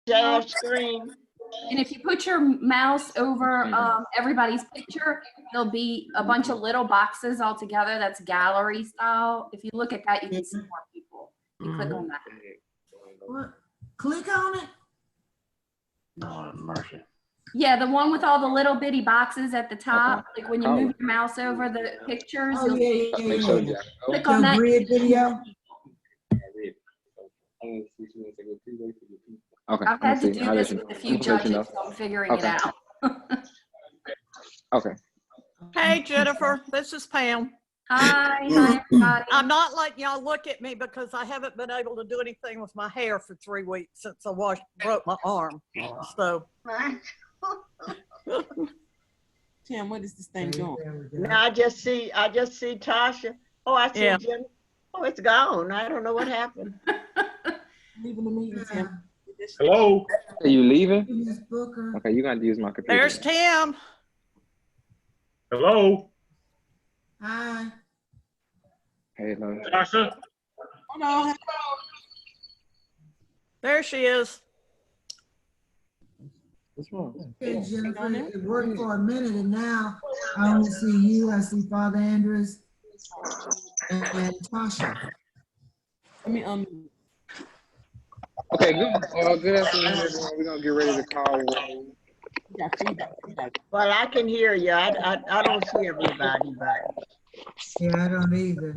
share screen. And if you put your mouse over everybody's picture, there'll be a bunch of little boxes all together. That's gallery style. If you look at that, you can see more people. You click on that. What? Click on it. No mercy. Yeah, the one with all the little bitty boxes at the top. Like when you move your mouse over the pictures, Oh, you'll yeah. click on that. Grid video. Okay. I've had to do this with a few judges, so I'm figuring it out. Okay. Hey, Jennifer, this is Pam. Hi, everybody. I'm not letting y'all look at me because I haven't been able to do anything with my hair for 3 weeks since I broke my arm. So. Tim, what is this thing doing? Now I just see Tasha. Oh, I see Jennifer. Oh, it's gone. I don't know what happened. Leaving the meeting, Tim. Hello. Are you leaving? Miss Booker. Okay, you're gonna use my computer. There's Tim. Hello. Hi. Hey, hello. Tasha. Oh, no. There she is. What's wrong? Hey, Jennifer, it worked for a minute, and now I only see you. I see Father Andrews and Tasha. Let me unmute. Okay, good. Good afternoon, everyone. We're gonna get ready to call roll. Yeah, feedback. Well, I can hear you. I don't see everybody, but Yeah, I don't either.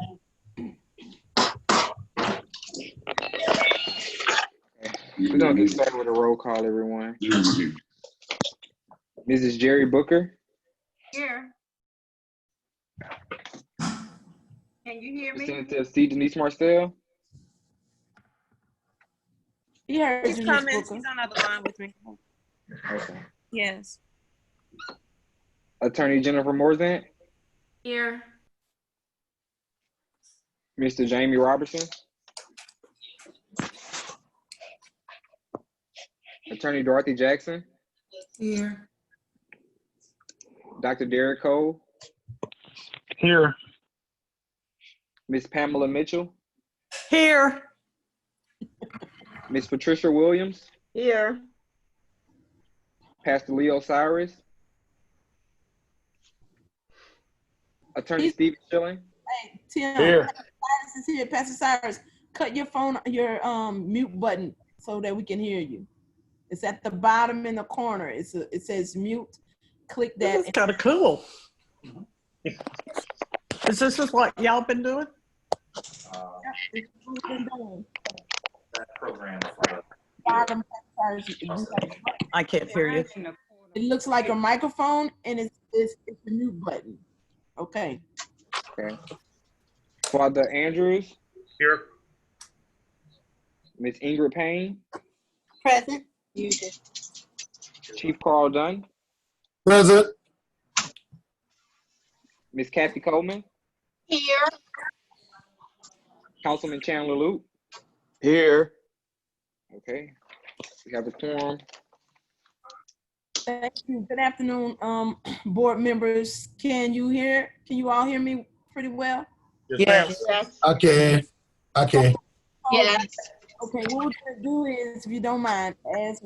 We're gonna get started with a roll call, everyone. Mrs. Jerry Booker. here. Can you hear me? Senator C. Denise Marcel. He heard He's you, coming. Miss Booker. He's on the other line with me. Okay. Yes. Attorney Jennifer Morzant. Here. Mr. Jamie Robertson. Attorney Dorothy Jackson. Here. Dr. Derek Cole. Here. Miss Pamela Mitchell. Here. Miss Patricia Williams. Here. Pastor Leo Cyrus. Attorney Stephen Schilling. Hey, Tim. Here. Pastor Cyrus is here. Pastor Cyrus, cut your phone, your mute button so that we can hear you. It's at the bottom in the corner. It says mute. Click that. That's kind of cool. Is this just what y'all been doing? That program. Bottom, I can't hear you. it looks like a microphone, and it's the mute button. Okay. Okay. Father Andrews. Here. Miss Ingrid Payne. Present. Chief Carl Dunn. Present. Miss Kathy Coleman. Here. Councilman Chandler Loop. Here. Okay. We have a quorum. Thank you. Good afternoon, board members. Can you all hear me pretty well? Yes. Yes. Okay. Okay. Yes. Okay, what we're gonna do is, if you don't mind, as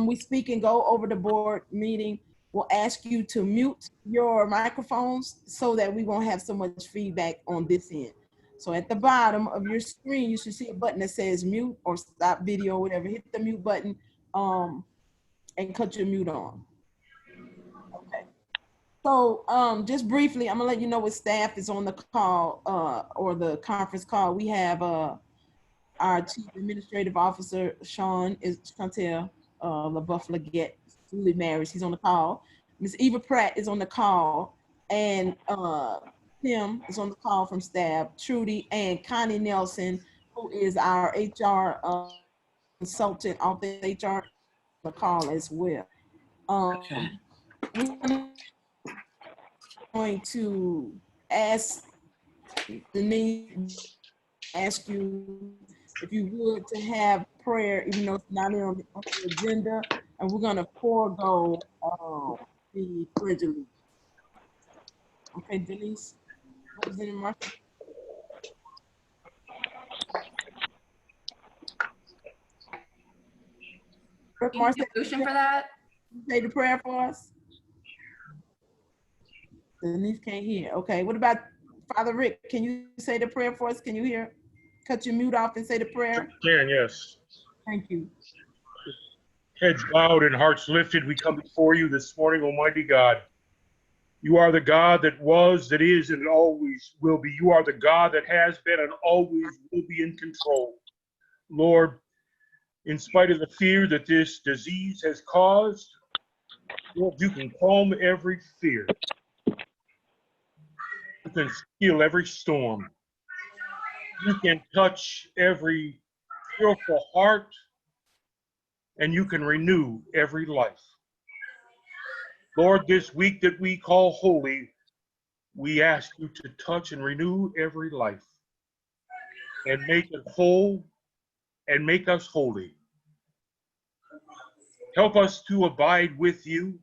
we speak and go over the board meeting, we'll ask you to mute your microphones so that we won't have so much feedback on this end. So at the bottom of your screen, you should see a button that says mute or stop video or whatever. Hit the mute button and cut your mute on. Okay. So just briefly, I'm gonna let you know what staff is on the call or the conference call. We have our Chief Administrative Officer, Chantel LaBeouf Leggett, Julie Maris, he's on the call. Ms. Eva Pratt is on the call, and Tim is on the call from staff, Trudy, and Connie Nelson, who is our HR consultant, off the HR the call as well. Okay. We're going to ask Denise, ask you if you would to have prayer, even though it's not on the agenda, and we're gonna forego the pledge of allegiance. Okay, Denise, Representative Marshall. You need a motion for that? Say the prayer for us. Denise can't hear. Okay, what about Father Rick? Can you say the prayer for us? Can you hear? Cut your mute off and say the prayer. Can, yes. Thank you. Heads bowed and hearts lifted, we come before you this morning, Almighty God. You are the God that was, that is, and always will be. You are the God that has been and always will be in control. Lord, in spite of the fear that this disease has caused, Lord, you can calm every fear. You can steal every storm. You can touch every fearful heart, and you can renew every life. Lord, this week that we call holy, we ask you to touch and renew every life and make it whole and make us holy. Help us to abide with you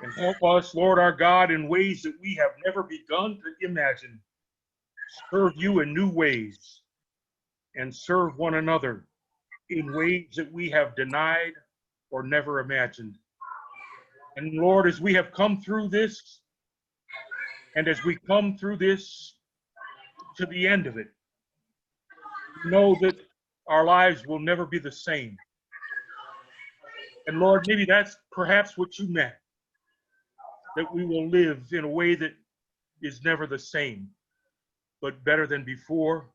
and help us, Lord our God, in ways that we have never begun to imagine. Serve you in new ways and serve one another in ways that we have denied or never imagined. And Lord, as we have come through this, and as we come through this to the end of it, know that our lives will never be the same. And Lord, maybe that's perhaps what you meant, that we will live in a way that is never the same, but better than before,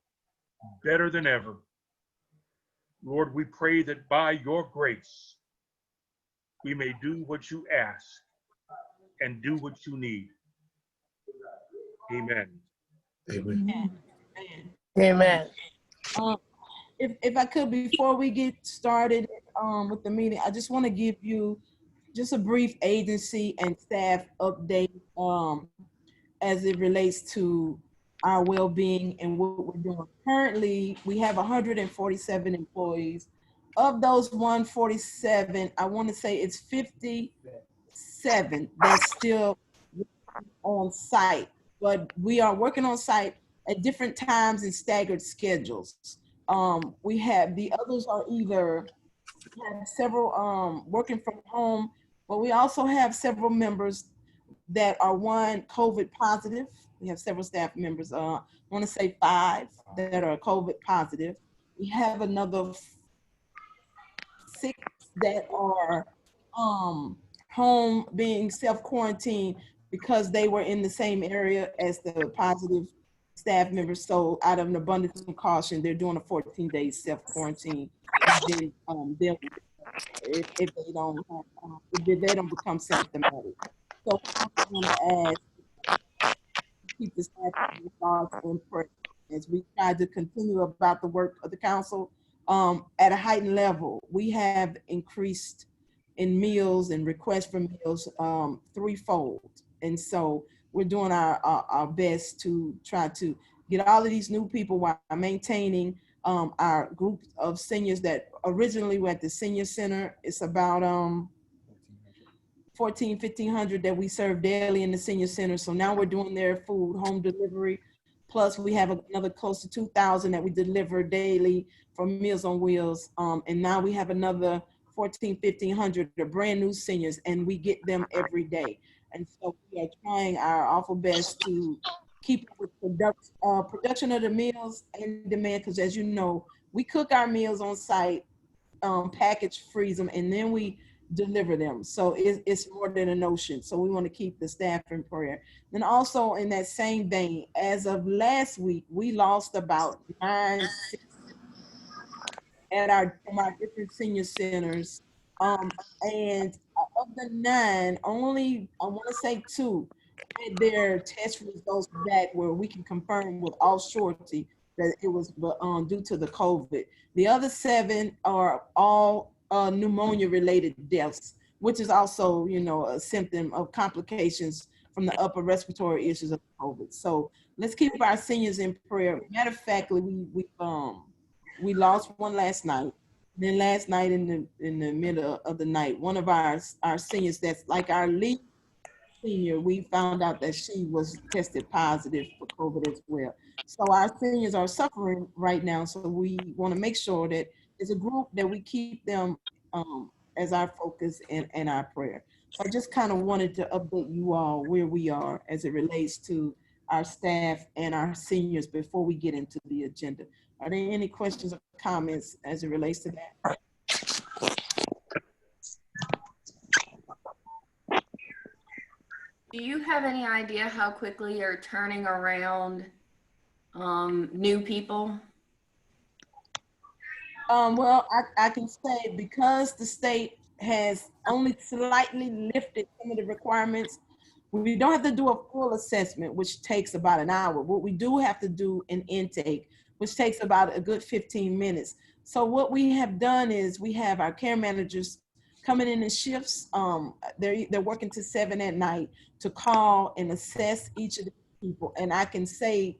better than ever. Lord, we pray that by your grace, we may do what you ask and do what you need. Amen. Amen. Amen. If I could, before we get started with the meeting, I just want to give you just a brief agency and staff update as it relates to our well-being and what we're doing. Currently, we have 147 employees. Of those 147, I want to say it's 57 that's still on site, but we are working on site at different times and staggered schedules. We have the others are either have several working from home, but we also have several members that are one COVID positive. We have several staff members, I want to say 5 that are COVID positive. We have another 6 that are home being self-quarantined because they were in the same area as the positive staff members. So out of an abundance of caution, they're doing a 14-day self-quarantine. Then they'll, if they don't become symptomatic. So I want to ask, keep the staff thoughts in prayer as we try to continue about the work of the council at a heightened level. We have increased in meals and requests for meals threefold. And so we're doing our best to try to get all of these new people while maintaining our group of seniors that originally were at the senior center. It's about 1,500 that we serve daily in the senior center. So now we're doing their food home delivery. Plus we have another close to 2,000 that we deliver daily from Meals on Wheels. And now we have another 1,500 are brand new seniors, and we get them every day. And so we are trying our awful best to keep up with production of the meals and demand, because as you know, we cook our meals on site, package, freeze them, and then we deliver them. So it's more than a notion. So we want to keep the staff in prayer. And also in that same vein, as of last week, we lost about 9 at our different senior centers. And of the 9, only I want to say 2 had their test results back where we can confirm with all surety that it was due to the COVID. The other 7 are all pneumonia related deaths, which is also, you know, a symptom of complications from the upper respiratory issues of COVID. So let's keep our seniors in prayer. Matter of fact, we lost one last night. Then last night in the middle of the night, one of our seniors that's like our lead senior, we found out that she was tested positive for COVID as well. So our seniors are suffering right now. So we want to make sure that as a group that we keep them as our focus and our prayer. So I just kind of wanted to update you all where we are as it relates to our staff and our seniors before we get into the agenda. Are there any questions or comments as it relates to that? Do you have any idea how quickly you're turning around new people? Well, I can say because the state has only slightly lifted some of the requirements, we don't have to do a full assessment, which takes about an hour. What we do have to do an intake, which takes about a good 15 minutes. So what we have done is we have our care managers coming in shifts. They're working to 7 at night to call and assess each of the people. And I can say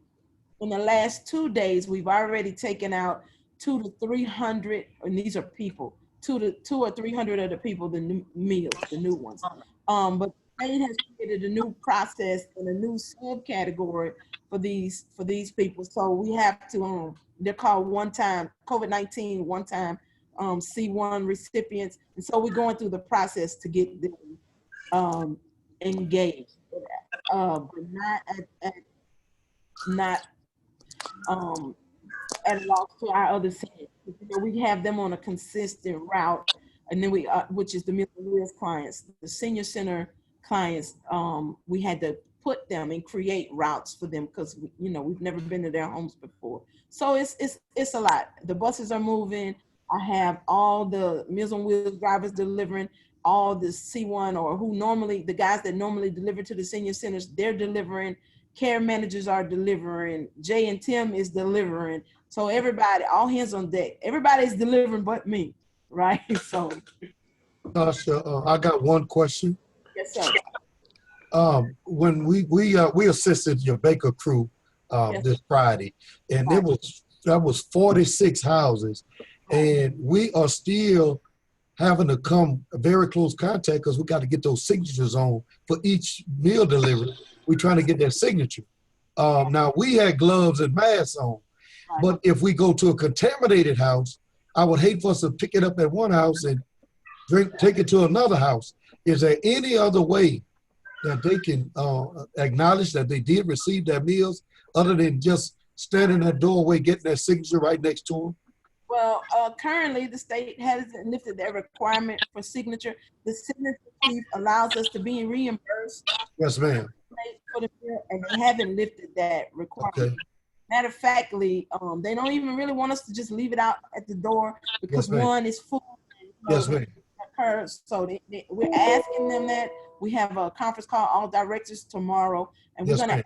in the last 2 days, we've already taken out 200 to 300, and these are people, 200 or 300 of the people, the new meals, the new ones. But the state has created a new process and a new subcategory for these people. So we have to, they're called one-time COVID-19 one-time C1 recipients. And so we're going through the process to get them engaged, but not at a loss to our other seniors. You know, we have them on a consistent route, and then we, which is the Meals on Wheels clients, the senior center clients. We had to put them and create routes for them because you know we've never been to their homes before. So it's a lot. The buses are moving. I have all the Meals on Wheels drivers delivering, all the C1 or who normally, the guys that normally deliver to the senior centers, they're delivering. Care managers are delivering. Jay and Tim is delivering. So everybody, all hands on deck. Everybody's delivering but me, right? So. Tasha, I got one question. Yes, sir. When we assisted your Baker crew Yes. this Friday, and Right. that was 46 houses, and we are still having to come very close contact because we got to get those signatures on for each meal delivery. We're trying to get that signature. Now we had gloves and masks on, but if we go to a contaminated house, I would hate for us to pick it up at one house and take it to another house. Is there any other way that they can acknowledge that they did receive their meals other than just standing in that doorway getting that signature right next to them? Well, currently the state hasn't lifted their requirement for signature. The signature chief allows us to be reimbursed. Yes, ma'am. For the meal, and they haven't lifted that requirement. Okay. Matter of factly, they don't even really want us to just leave it out at the door because Yes, ma'am. one is full. Yes, ma'am. So we're asking them that. We have a conference call, all directors tomorrow, and we're Yes, gonna ma'am.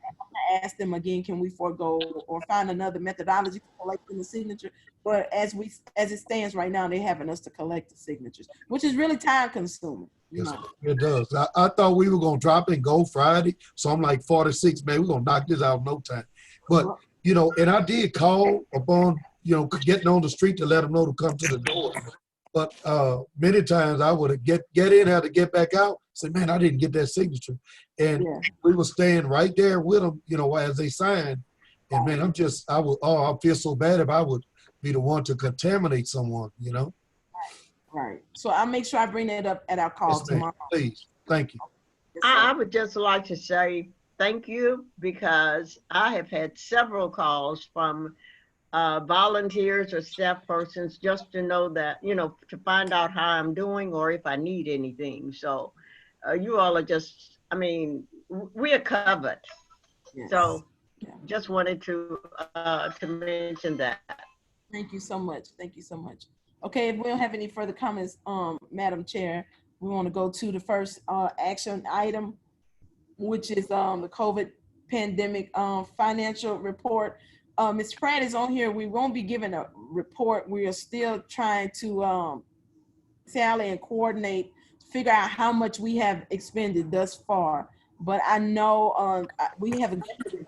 ask them again, can we forego or find another methodology for collecting the signature? But as it stands right now, they're having us to collect the signatures, which is really time consuming. You Yes, know. it does. I thought we were gonna drop and go Friday, so I'm like 46, man. We're gonna knock this out in no time. But you know, and I did call upon getting on the street to let them know to come to the door. But many times I would have get in, had to get back out. Say, man, I didn't get that signature, and we were staying right there with them, as they signed. And man, I feel so bad if I would be the one to contaminate someone, Right. So I'll make sure I bring that up at our call Yes, ma'am. tomorrow. Please, thank you. I would just like to say thank you because I have had several calls from volunteers or staff persons just to know that, to find out how I'm doing or if I need anything. So you all are just, we are covered. Yes. So just wanted to mention that. Thank you so much. Thank you so much. Okay, if we don't have any further comments, Madam Chair, we want to go to the first action item, which is the COVID pandemic financial report. Ms. Pratt is on here. We won't be giving a report. We are still trying to tally and coordinate, figure out how much we have expended thus far. But I know we have a guesstimate.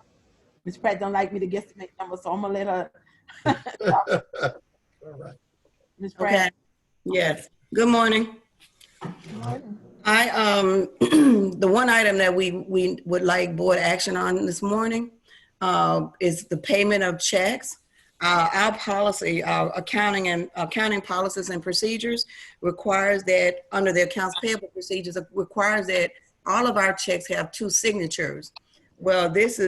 Ms. Pratt don't like me to guesstimate numbers, so I'm gonna let her. All right. Ms. Pratt. Okay. Yes. Good morning. I the one item that we would like board action on this morning is the payment of checks. our policy, our accounting policies and procedures requires that under the accounts payable procedures, it requires that all of our checks have 2 signatures. Well, this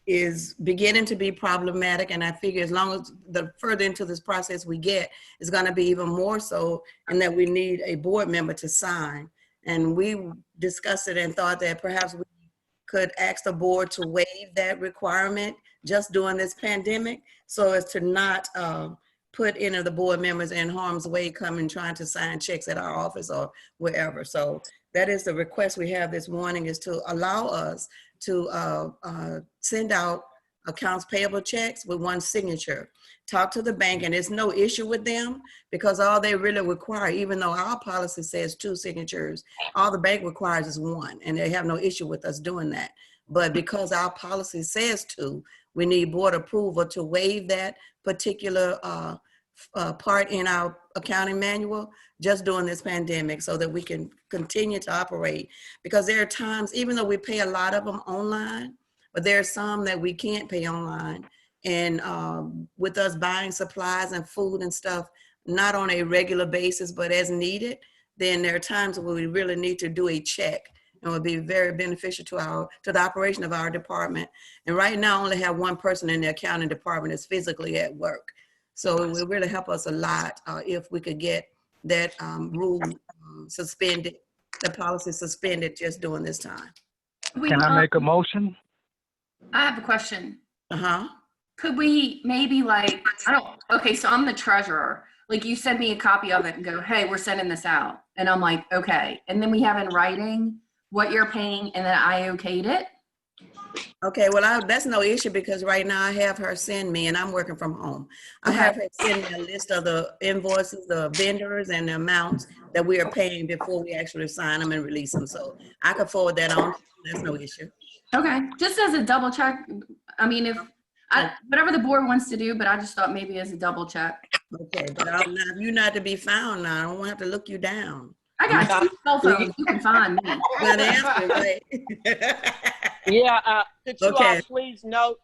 is beginning to be problematic, and I figure as long as the further into this process we get, it's going to be even more so, and that we need a board member to sign. And we discussed it and thought that perhaps we could ask the board to waive that requirement just during this pandemic, so as to not put any of the board members in harm's way coming trying to sign checks at our office or wherever. So that is the request we have this morning, is to allow us to send out accounts payable checks with 1 signature. Talk to the bank, and there's no issue with them, because all they really require, even though our policy says 2 signatures, all the bank requires is 1, and they have no issue with us doing that. But because our policy says 2, we need board approval to waive that particular part in our accounting manual just during this pandemic, so that we can continue to operate. Because there are times, even though we pay a lot of them online, but there are some that we can't pay online. And with us buying supplies and food and stuff, not on a regular basis, but as needed, then there are times where we really need to do a check, and would be very beneficial to the operation of our department. And right now, I only have 1 person in the accounting department that's physically at work. So it would really help us a lot if we could get that rule suspended, the policy suspended just during this time. Can I make a motion? I have a question. Uh-huh. Could we maybe okay, so I'm the treasurer. Like, you send me a copy of it and go, hey, we're sending this out. And I'm like, okay. And then we have in writing what you're paying, and then I okayed it. Okay, well, that's no issue, because right now I have her send me, and I'm working from home. I have her send me a list of the invoices, the vendors, and the amounts that we are paying before we actually sign them and release them. So I could forward that on. That's no issue. Okay, just as a double check. I mean, whatever the board wants to do, but I just thought maybe as a double check. Okay, but you're not to be found now. I don't want to have to look you down. I got 2 cell phones. You can find me. Not answering, right? Yeah, could you Okay. all please note?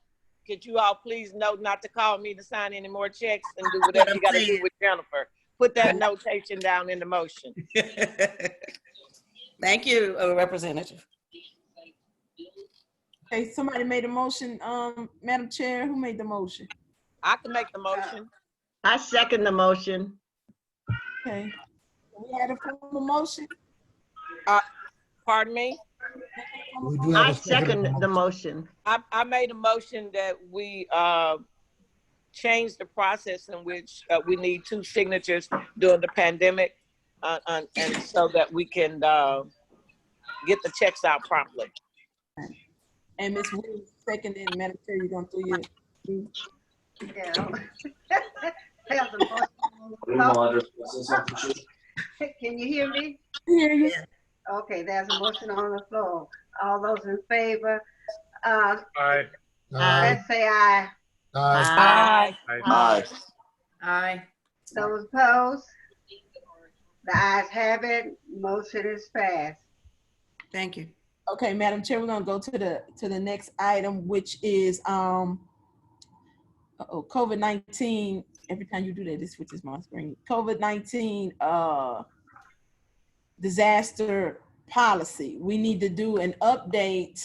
Could you all please note not to call me to sign any more checks and do whatever you got to do with Jennifer? Put that notation down in the motion. Thank you, Representative. Okay, somebody made a motion. Madam Chair, who made the motion? I can make the motion. I second the motion. Okay. We had a formal motion. Pardon me? We do have I a second the motion. I made a motion that we change the process in which we need 2 signatures during the pandemic, and so that we can get the checks out promptly. And Ms. Williams seconded. Madam Chair, you're going to do your. Can you hear me? Hear you. Okay, there's a motion on the floor. All those in favor, Aye. let's say aye. Aye. Aye. Aye. Those opposed? The ayes have it. Motion is passed. Thank you. Okay, Madam Chair, we're gonna go to the next item, which is COVID-19. Every time you do that, this switches my screen. COVID-19 disaster policy. We need to do an update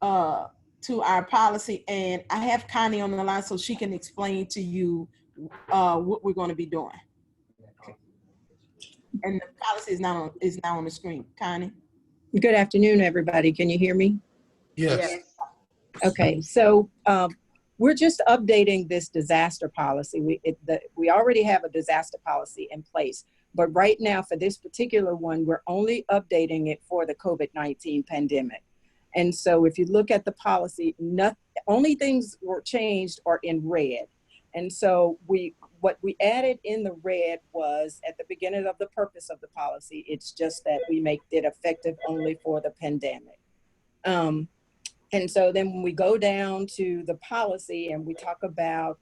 to our policy, and I have Connie on the line so she can explain to you what we're going to be doing. And the policy is now on the screen. Connie. Good afternoon, everybody. Can you hear me? Yes. Okay, so we're just updating this disaster policy. We already have a disaster policy in place, but right now for this particular one, we're only updating it for the COVID-19 pandemic. And so if you look at the policy, only things were changed are in red. And so what we added in the red was at the beginning of the purpose of the policy. It's just that we make it effective only for the pandemic. And so then when we go down to the policy and we talk about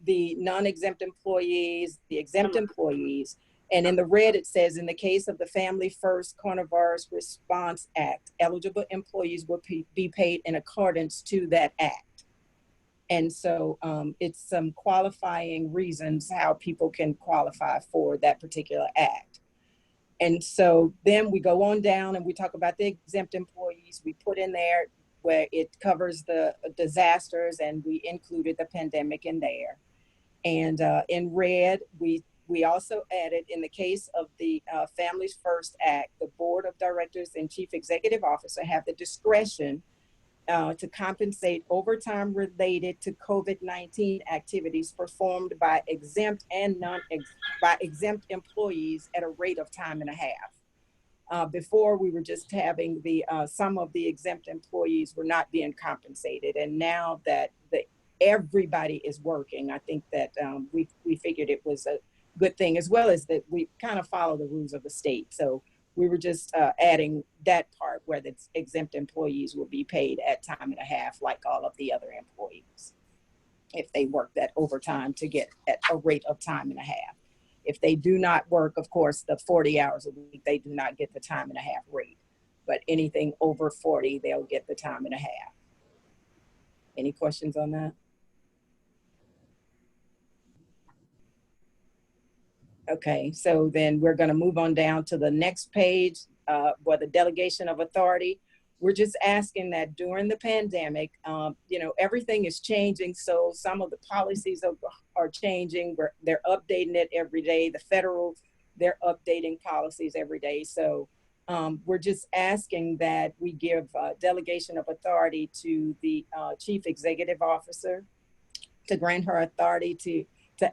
the non-exempt employees, the exempt employees, and in the red it says, in the case of the Family First Coronavirus Response Act, eligible employees will be paid in accordance to that act. And so it's some qualifying reasons how people can qualify for that particular act. And so then we go on down and we talk about the exempt employees. We put in there where it covers the disasters, and we included the pandemic in there. And in red, we also added, in the case of the Families First Act, the board of directors and chief executive officer have the discretion to compensate overtime related to COVID-19 activities performed by exempt and by exempt employees at a rate of time and a half. Before, we were just having some of the exempt employees were not being compensated, and now that everybody is working, I think that we figured it was a good thing, as well as that we kind of follow the rules of the state. So we were just adding that part where the exempt employees will be paid at time and a half, like all of the other employees, if they work that overtime to get at a rate of time and a half. If they do not work, of course, the 40 hours a week, they do not get the time and a half rate. But anything over 40, they'll get the time and a half. Any questions on that? Okay, so then we're going to move on down to the next page where the delegation of authority. We're just asking that during the pandemic, everything is changing. So some of the policies are changing. They're updating it every day. The federal, they're updating policies every day. So we're just asking that we give delegation of authority to the chief executive officer to grant her authority to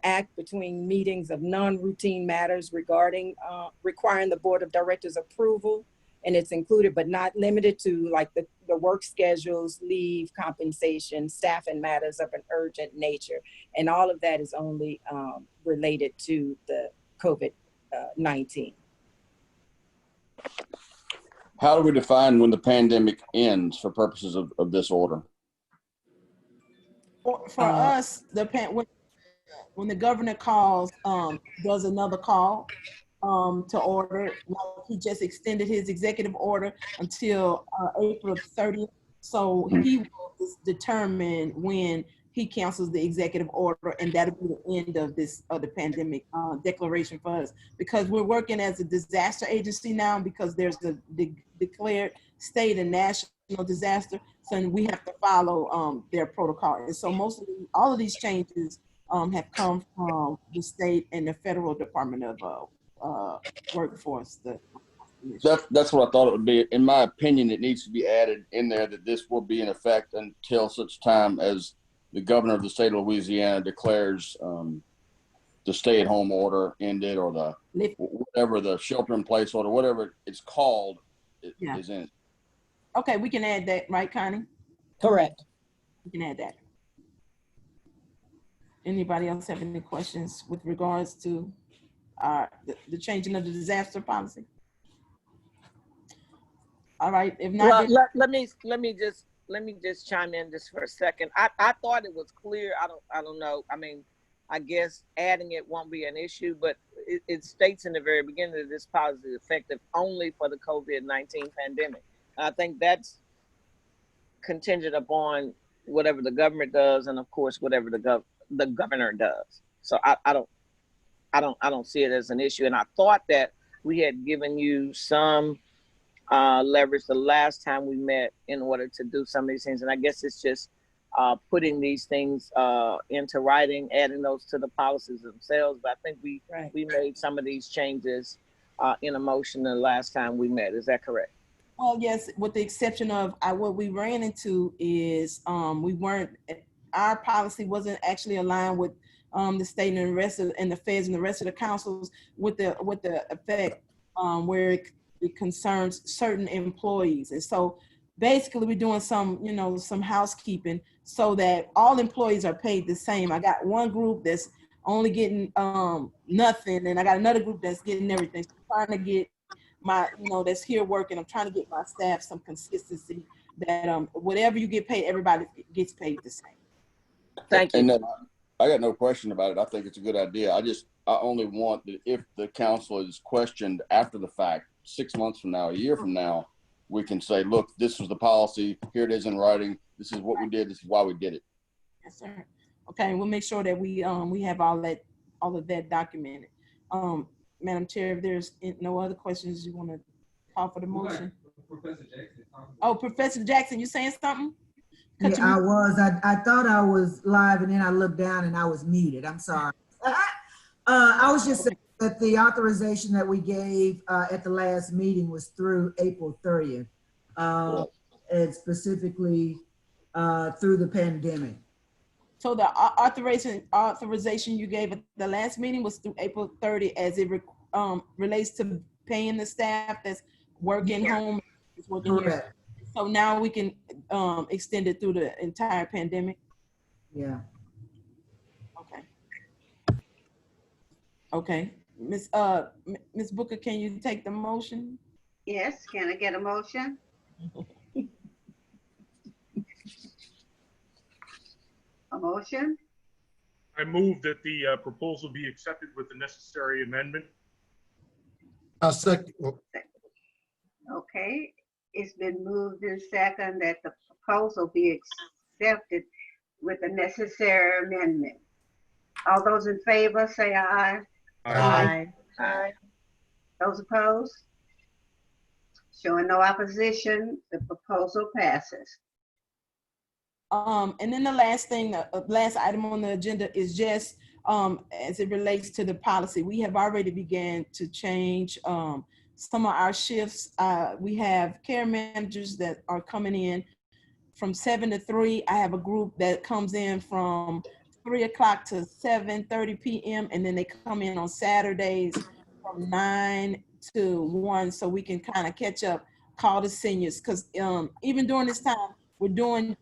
act between meetings of non-routine matters regarding requiring the board of directors approval, and it's included but not limited to like the work schedules, leave, compensation, staffing matters of an urgent nature, and all of that is only related to the COVID-19. How do we define when the pandemic ends for purposes of this order? For us, when the governor calls, does another call to order, like he just extended his executive order until April 30th. So he will determine when he cancels the executive order, and that'll be the end of the pandemic declaration for us, because we're working as a disaster agency now, because there's a declared state and national disaster. So we have to follow their protocol. And so all of these changes have come from the state and the federal Department of Workforce. That's what I thought it would be. In my opinion, it needs to be added in there that this will be in effect until such time as the governor of the state of Louisiana declares the stay-at-home order ended, or whatever the shelter-in-place order, whatever it's called, is in it. Okay, we can add that, right, Connie? Correct. We can add that. Anybody else have any questions with regards to the changing of the disaster policy? All right, if not, well, let me just chime in just for a second. I thought it was clear. I don't know. I mean, I guess adding it won't be an issue, but it states in the very beginning that this policy is effective only for the COVID-19 pandemic. I think that's contingent upon whatever the government does, and of course whatever the governor does. So I don't see it as an issue. And I thought that we had given you some leverage the last time we met in order to do some of these things. And I guess it's just putting these things into writing, adding those to the policies themselves. But I think we made some of these changes in a motion the last time we met. Is that correct? Well, yes, with the exception of what we ran into is our policy wasn't actually aligned with the state and the rest of, and the feds and the rest of the councils with the effect where it concerns certain employees. And so basically we're doing some housekeeping so that all employees are paid the same. I got one group that's only getting nothing, and I got another group that's getting everything. So I'm trying to get my, that's here working, I'm trying to get my staff some consistency that whatever you get paid, everybody gets paid the same. Thank you. And I got no question about it. I think it's a good idea. I only want that if the council is questioned after the fact, 6 months from now, a year from now, we can say, look, this was the policy. Here it is in writing. This is what we did. This is why we did it. Yes, sir. Okay, we'll make sure that we have all of that documented. Madam Chair, if there's no other questions, you want to call for the motion? Professor Jackson. Oh, Professor Jackson, you saying something? Yeah, I was. I thought I was live, and then I looked down and I was muted. I'm sorry. I was just saying that the authorization that we gave at the last meeting was through April 30th, and specifically through the pandemic. So the authorization you gave at the last meeting was through April 30 as it relates to paying the staff that's working home, is working here. So now we can extend it through the entire pandemic. Yeah. Okay. Okay, Miss Booker, can you take the motion? Yes, can I get a motion? A motion? I move that the proposal be accepted with the necessary amendment. I second. Okay, it's been moved in second that the proposal be accepted with the necessary amendment. All those in favor say aye. Aye. Aye. Those opposed? Showing no opposition, the proposal passes. And then the last thing, last item on the agenda is just as it relates to the policy. We have already began to change some of our shifts. We have care managers that are coming in from 7 to 3. I have a group that comes in from 3 o'clock to 7:30 p.m. and then they come in on Saturdays from 9 to 1, so we can kind of catch up, call the seniors, because even during this time we're doing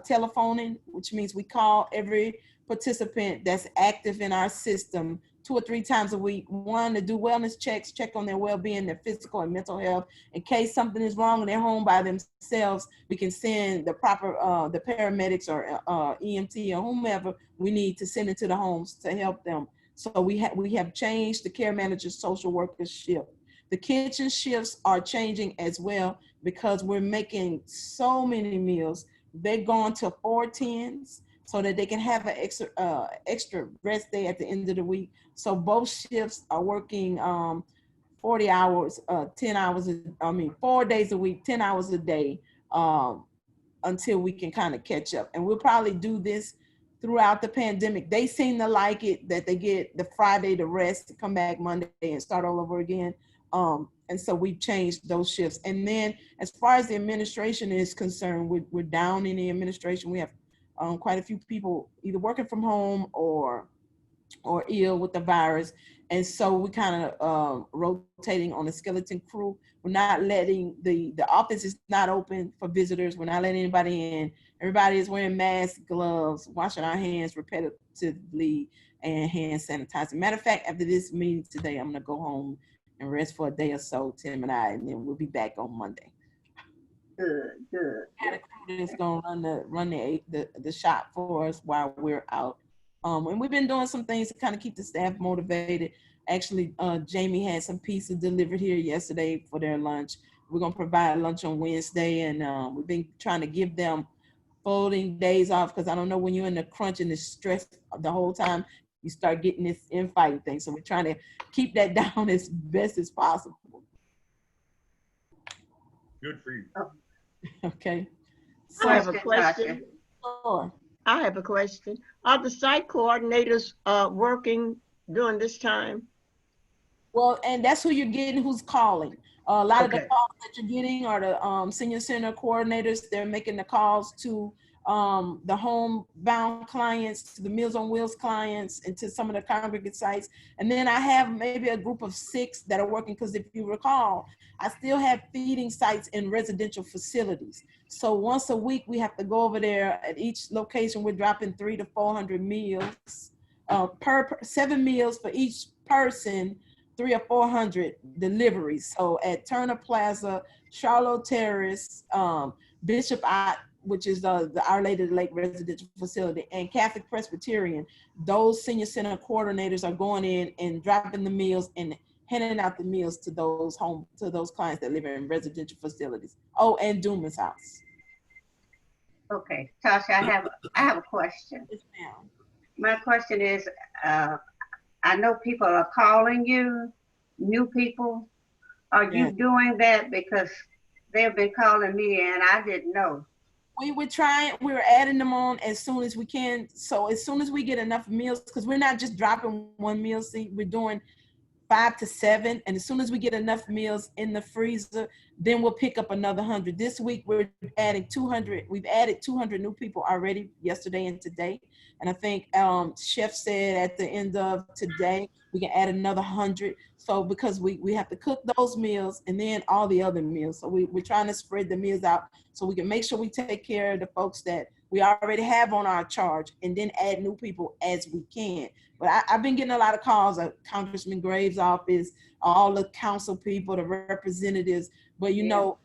telephoning, which means we call every participant that's active in our system 2 or 3 times a week. One, to do wellness checks, check on their well-being, their physical and mental health. In case something is wrong and they're home by themselves, we can send the proper, the paramedics or EMT or whomever we need to send into the homes to help them. So we have changed the care manager's social worker shift. The kitchen shifts are changing as well because we're making so many meals. They're going to 4 10s so that they can have an extra rest day at the end of the week. So both shifts are working 40 hours, 10 hours, 4 days a week, 10 hours a day until we can kind of catch up. And we'll probably do this throughout the pandemic. They seem to like it, that they get the Friday to rest, to come back Monday and start all over again. And so we've changed those shifts. And then as far as the administration is concerned, we're down in the administration. We have quite a few people either working from home or ill with the virus. And so we kind of rotating on a skeleton crew. We're not letting, the office is not open for visitors. We're not letting anybody in. Everybody is wearing masks, gloves, washing our hands repetitively, and hand sanitizing. Matter of fact, after this meeting today, I'm gonna go home and rest for a day or so, Tim and I, and then we'll be back on Monday. Good. Got a crew that's gonna run the shop for us while we're out. And we've been doing some things to kind of keep the staff motivated. Actually, Jamie had some pizza delivered here yesterday for their lunch. We're gonna provide lunch on Wednesday, and we've been trying to give them folding days off, because I don't know, when you're in the crunch and the stress the whole time, you start getting this infighting thing. So we're trying to keep that down as best as possible. Good for you. Okay. So I have a question. Sure. I have a question. Are the site coordinators working during this time? Well, and that's who you're getting, who's calling. A lot of the calls that you're getting are the senior center coordinators. They're making the calls to the homebound clients, to the Meals on Wheels clients, and to some of the congregate sites. And then I have maybe a group of 6 that are working, because if you recall, I still have feeding sites in residential facilities. So once a week, we have to go over there. At each location, we're dropping 300 to 400 meals, 7 meals for each person, 300 or 400 deliveries. So at Turner Plaza, Charlotte Terrace, Bishop Ott, which is the Our Lady of the Lake residential facility, and Catholic Presbyterian, those senior center coordinators are going in and dropping the meals and handing out the meals to those clients that live in residential facilities. Oh, and Dumas House. Okay, Tasha, I have a question. Yes, ma'am. My question is, I know people are calling you, new people. Are you Yes. doing that? Because they've been calling me and I didn't know. We're adding them on as soon as we can. So as soon as we get enough meals, because we're not just dropping one meal, see, we're doing 5 to 7, and as soon as we get enough meals in the freezer, then we'll pick up another 100. This week we're adding 200. We've added 200 new people already yesterday and today, and I think Chef said at the end of today we can add another 100. So because we have to cook those meals and then all the other meals, so we're trying to spread the meals out so we can make sure we take care of the folks that we already have on our charge, and then add new people as we can. But I've been getting a lot of calls at Congressman Graves' office, all the council people, the representatives. But you know,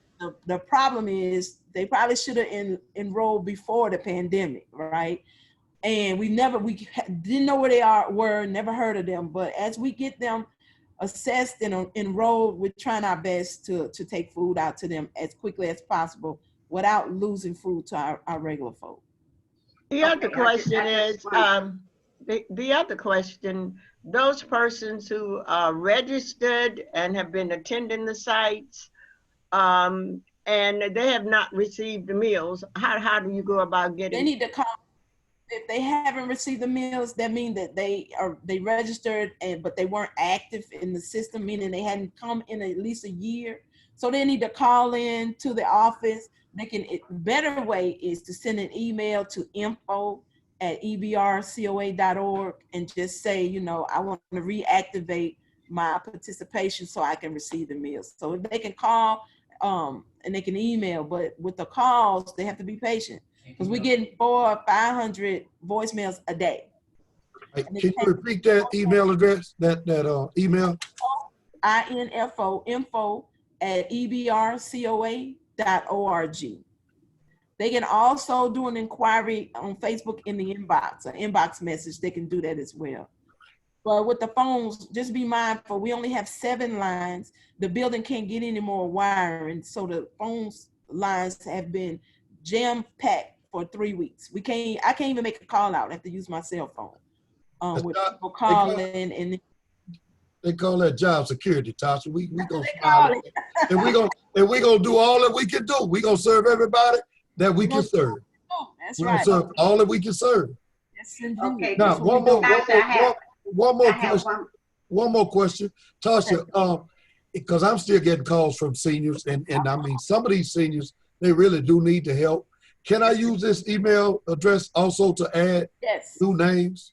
the problem is they probably should have enrolled before the pandemic, right? And we didn't know where they were, never heard of them. But as we get them assessed and enrolled, we're trying our best to take food out to them as quickly as possible without losing food to our regular folk. The other question is, the other question, those persons who are registered and have been attending the sites, and they have not received the meals, how do you go about getting? They need to call. If they haven't received the meals, that means that they registered but they weren't active in the system, meaning they hadn't come in at least a year. So they need to call in to the office. Better way is to send an email to info@ebrcoa.org and just say, you know, I want to reactivate my participation so I can receive the meals. So if they can call and they can email, but with the calls, they have to be patient because we're getting 400 or 500 voicemails a day. Hey, can you repeat that email address, that email? info@ebrcoa.org. They can also do an inquiry on Facebook in the inbox, an inbox message. They can do that as well. But with the phones, just be mindful. We only have 7 lines. The building can't get any more wiring, so the phones lines have been jam-packed for 3 weeks. I can't even make a call out. I have to use my cell phone. With people calling and they call that job security, Tasha. We gonna smile at that. And we gonna do all that we can do. We gonna serve everybody that we can serve. That's We're right. gonna serve all that we can serve. Yes, indeed. Okay. Now, one more question, Tasha. Because I'm still getting calls from seniors, and I mean, some of these seniors, they really do need the help. Can I use this email address also to add new names?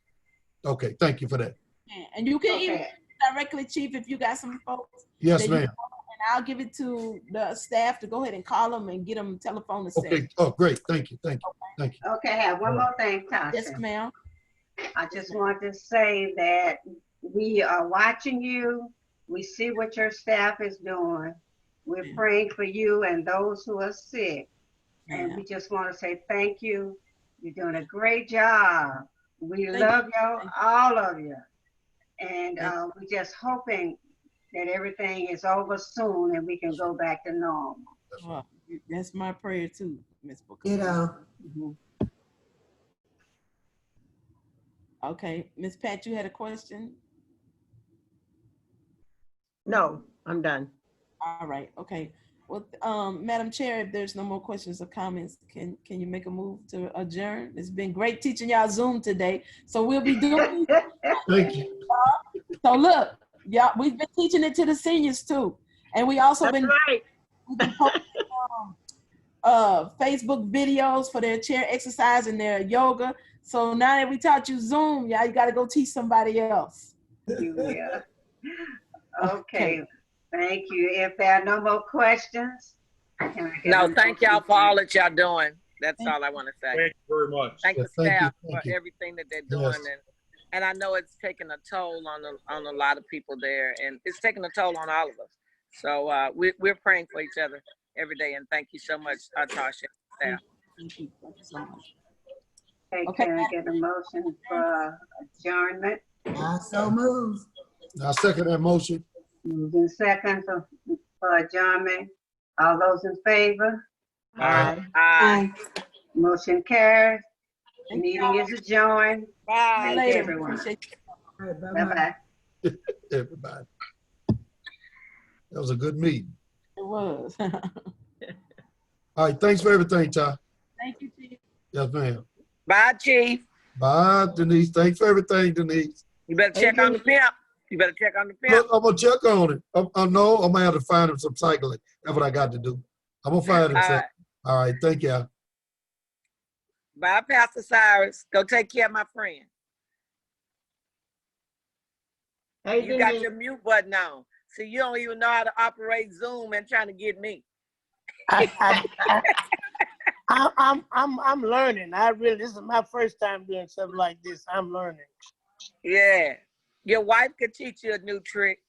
Okay, thank you for that. Yeah, and you can email directly, Chief, if you got some folks. Yes, ma'am. And I'll give it to the staff to go ahead and call them and get them telephone to Okay. Oh, great. Thank you. Thank you. Thank you. Okay, I have one more thing, Tasha. Yes, ma'am. I just want to say that we are watching you. We see what your staff is doing. We're praying for you and those who are sick. And we just want to say thank you. You're doing a great job. We love you, all of you. And we're just hoping that everything is over soon and we can go back to normal. Well, that's my prayer too, Ms. Booker. You know. Okay, Ms. Pat, you had a question? No, I'm done. All right, okay. Well, Madam Chair, if there's no more questions or comments, can you make a move to adjourn? It's been great teaching y'all Zoom today. So we'll be doing. Thank you. So look, y'all, we've been teaching it to the seniors too. And we also That's been, right. we've been posting Facebook videos for their chair exercise and their yoga. So now that we taught you Zoom, y'all, you got to go teach somebody else. Yeah. Okay. Thank you. If there are no more questions. No, thank y'all for all that y'all doing. That's all I want to say. Thank you very much. Thank the Thank you, staff for everything that they're doing. And I know it's taking a toll on a lot of people there, and it's taking a toll on all of us. So we're praying for each other every day. And thank you so much, Tasha. Thank you so much. Okay, can I get a motion for adjournment? I so move. I second that motion. Moved in second for adjournment. All those in favor? Aye. Aye. Motion carries. Meeting is adjourned. Bye. Thank you, everyone. Appreciate All right, Bye-bye. Everybody. That was a good meeting. it was. All right, thanks for everything, Ty. Thank you, Chief. Yes, ma'am. Bye, Chief. Bye, Denise. Thanks for everything, Denise. You better check on the pimp. You better check on the pimp. Look, I'm gonna check on it. No, I'm gonna have to find him some cycling. That's what I got to do. I'm gonna find him. All Some. right. All right, thank you. Bye, Pastor Cyrus. Go take care of my friend. Hey, You got Denise. your mute button on. See, you don't even know how to operate Zoom and trying to get me. I'm learning. This is my first time doing something like this. I'm learning. Yeah. Your wife could teach you a new trick.